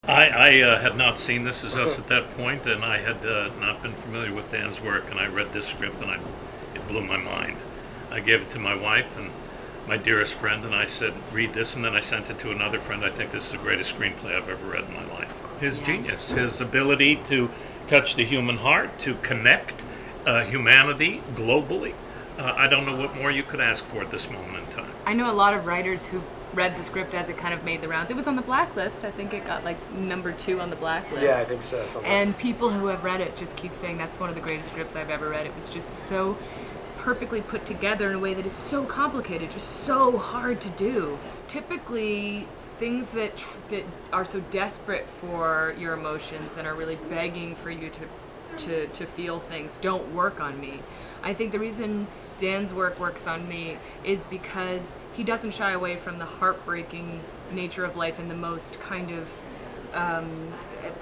I had not seen This Is Us at that point, and I had not been familiar with Dan's work, and I read this script, and it blew my mind. I gave it to my wife and my dearest friend, and I said, read this, and then I sent it to another friend. I think this is the greatest screenplay I've ever read in my life. His genius, his ability to touch the human heart, to connect humanity globally. I don't know what more you could ask for at this moment in time. I know a lot of writers who've read the script as it kind of made the rounds. It was on the blacklist. I think it got like #2 on the blacklist. Yeah, I think so. And people who have read it just keep saying that's one of the greatest scripts I've ever read. It was just so perfectly put together in a way that is so complicated, just so hard to do. Typically, things that are so desperate for your emotions and are really begging for you to feel things don't work on me. I think the reason Dan's work works on me is because he doesn't shy away from the heartbreaking nature of life in the most kind of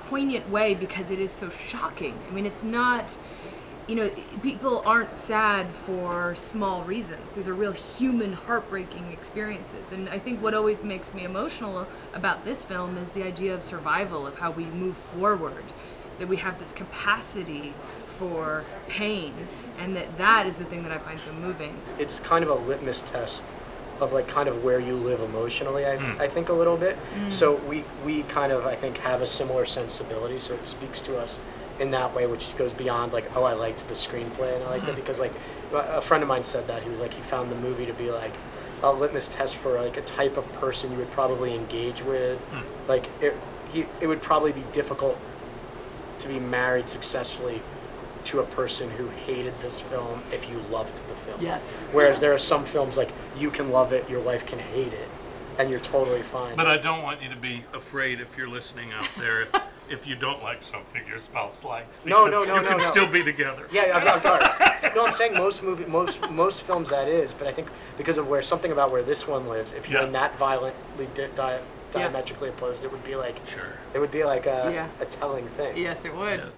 poignant way, because it is so shocking. I mean, it's not, you know, people aren't sad for small reasons. These are real human, heartbreaking experiences. And I think what always makes me emotional about this film is the idea of survival, of how we move forward, that we have this capacity for pain, and that is the thing that I find so moving. It's kind of a litmus test of like kind of where you live emotionally, I think a little bit. So we kind of, I think, have a similar sensibility, so it speaks to us in that way, which goes beyond like, oh, I liked the screenplay and I liked it, because like a friend of mine said that he was like, he found the movie to be like a litmus test for like a type of person you would probably engage with. Like it would probably be difficult to be married successfully to a person who hated this film if you loved the film. Yes. Whereas there are some films like you can love it, your wife can hate it, and you're totally fine. But I don't want you to be afraid, if you're listening out there, if you don't like something your spouse likes. No, you can still be together. Yeah, of course. No, I'm saying most films that is, but I think because of where this one lives, if you're not violently diametrically opposed, it would be like sure. It would be like a telling thing. Yes, it would. Yes.